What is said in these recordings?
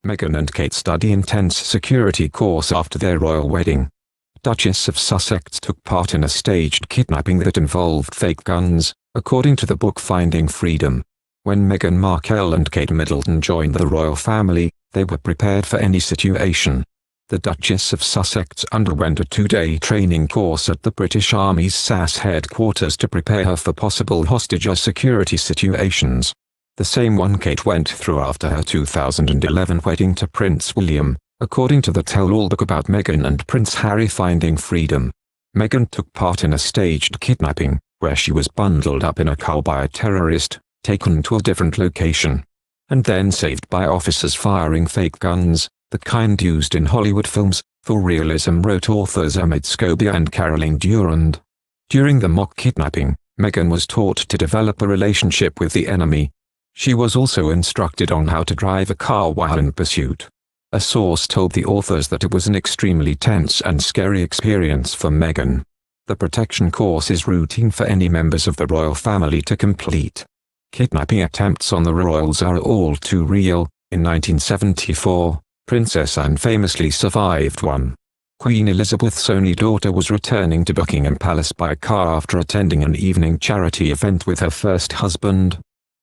Meghan and Kate study intense security course after their royal wedding. Duchess of Sussex took part in a staged kidnapping that involved fake guns, according to the book Finding Freedom. When Meghan Markle and Kate Middleton joined the royal family, they were prepared for any situation. The Duchess of Sussex underwent a 2-day training course at the British Army's SAS headquarters to prepare her for possible hostage or security situations. The same one Kate went through after her 2011 wedding to Prince William, according to the tell-all book about Meghan and Prince Harry Finding Freedom. Meghan took part in a staged kidnapping, where she was bundled up in a car by a terrorist, taken to a different location, and then saved by officers firing fake guns, the kind used in Hollywood films, for realism, wrote authors Ahmed Scobia and Caroline Durand. During the mock kidnapping, Meghan was taught to develop a relationship with the enemy. She was also instructed on how to drive a car while in pursuit. A source told the authors that it was an extremely tense and scary experience for Meghan. The protection course is routine for any members of the royal family to complete. Kidnapping attempts on the royals are all too real. In 1974, Princess Anne famously survived one. Queen Elizabeth's only daughter was returning to Buckingham Palace by car after attending an evening charity event with her first husband,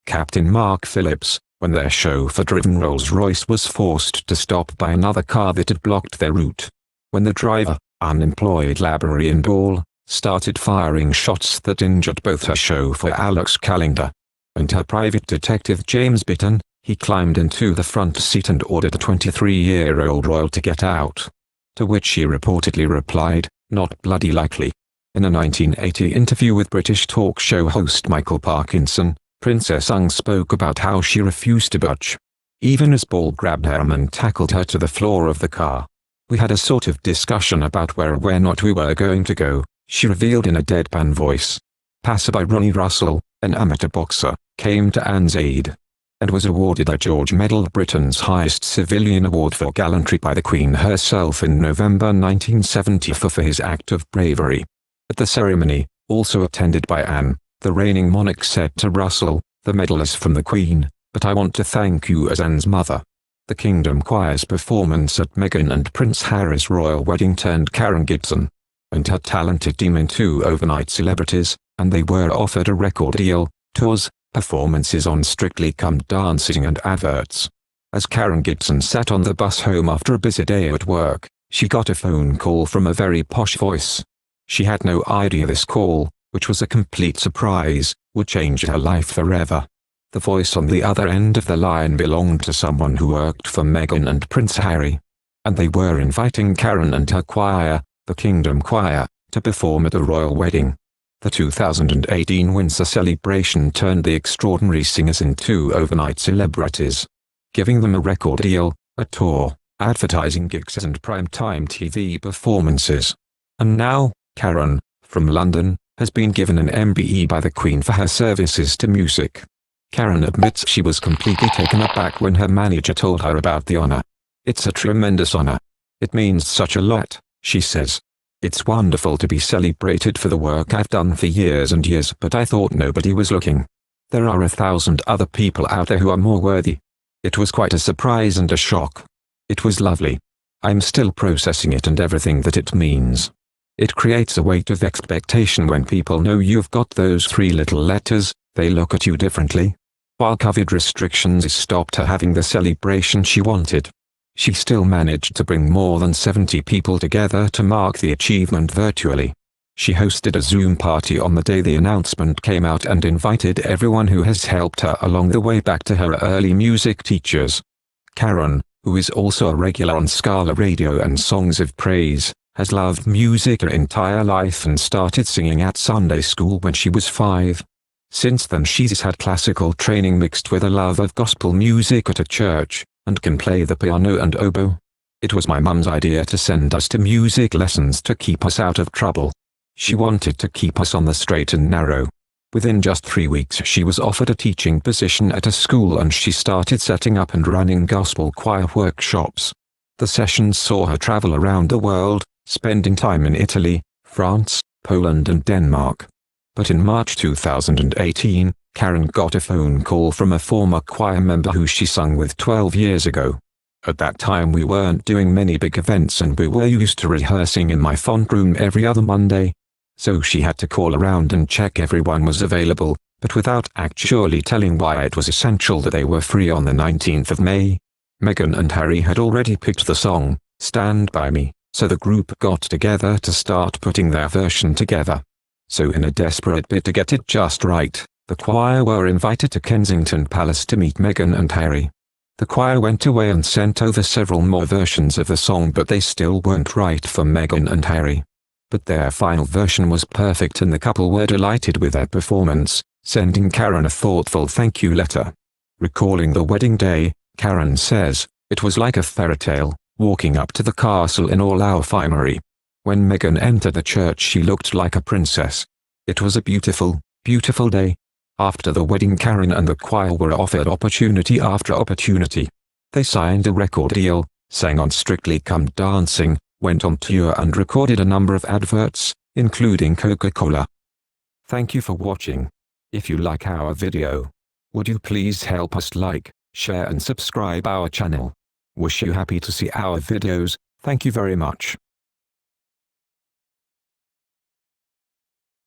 Captain Mark Phillips, when their chauffeur-driven Rolls-Royce was forced to stop by another car that had blocked their route. When the driver, unemployed Laborian Ball, started firing shots that injured both her chauffeur Alex Callender and her private detective James Bitton, he climbed into the front seat and ordered a 23-year-old royal to get out. To which she reportedly replied, "Not bloody likely." In a 1980 interview with British talk show host Michael Parkinson, Princess Anne spoke about how she refused to budge, even as Ball grabbed her arm and tackled her to the floor of the car. "We had a sort of discussion about where or where not we were going to go," she revealed in a deadpan voice. Passerby Ronnie Russell, an amateur boxer, came to Anne's aid, and was awarded a George Medal, Britain's highest civilian award for gallantry by the Queen herself in November 1974 for his act of bravery. At the ceremony, also attended by Anne, the reigning monarch said to Russell, "The medal is from the Queen, but I want to thank you as Anne's mother." The Kingdom Choir's performance at Meghan and Prince Harry's royal wedding turned Karen Gibson and her talented team into overnight celebrities, and they were offered a record deal, tours, performances on Strictly Come Dancing and adverts. As Karen Gibson sat on the bus home after a busy day at work, she got a phone call from a very posh voice. She had no idea this call, which was a complete surprise, would change her life forever. The voice on the other end of the line belonged to someone who worked for Meghan and Prince Harry, and they were inviting Karen and her choir, the Kingdom Choir, to perform at the royal wedding. The 2018 Windsor celebration turned the extraordinary singers into overnight celebrities, giving them a record deal, a tour, advertising gigs and prime-time TV performances. And now, Karen, from London, has been given an MBE by the Queen for her services to music. Karen admits she was completely taken aback when her manager told her about the honor. "It's a tremendous honor. It means such a lot," she says. "It's wonderful to be celebrated for the work I've done for years and years, but I thought nobody was looking. There are 1,000 other people out there who are more worthy." It was quite a surprise and a shock. It was lovely. I'm still processing it and everything that it means. It creates a weight of expectation when people know you've got those 3 little letters. They look at you differently. While COVID restrictions stopped her having the celebration she wanted, she still managed to bring more than 70 people together to mark the achievement virtually. She hosted a Zoom party on the day the announcement came out and invited everyone who has helped her along the way back to her early music teachers. Karen, who is also a regular on Scala Radio and Songs of Praise, has loved music her entire life and started singing at Sunday school when she was 5. Since then she's had classical training mixed with a love of gospel music at a church, and can play the piano and oboe. "It was my mum's idea to send us to music lessons to keep us out of trouble. She wanted to keep us on the straight and narrow." Within just 3 weeks she was offered a teaching position at a school and she started setting up and running gospel choir workshops. The sessions saw her travel around the world, spending time in Italy, France, Poland and Denmark. But in March 2018, Karen got a phone call from a former choir member who she sung with 12 years ago. At that time we weren't doing many big events and we were used to rehearsing in my font room every other Monday. So she had to call around and check everyone was available, but without actually telling why it was essential that they were free on the 19th of May. Meghan and Harry had already picked the song, Stand By Me, so the group got together to start putting their version together. So in a desperate bid to get it just right, the choir were invited to Kensington Palace to meet Meghan and Harry. The choir went away and sent over several more versions of the song, but they still weren't right for Meghan and Harry. But their final version was perfect and the couple were delighted with their performance, sending Karen a thoughtful thank you letter. Recalling the wedding day, Karen says, "It was like a fairy tale, walking up to the castle in all our finery. When Meghan entered the church she looked like a princess. It was a beautiful, beautiful day." After the wedding, Karen and the choir were offered opportunity after opportunity. They signed a record deal, sang on Strictly Come Dancing, went on tour and recorded a number of adverts, including Coca-Cola. Thank you for watching. If you like our video, would you please help us like, share and subscribe our channel. Wish you happy to see our videos. Thank you very much.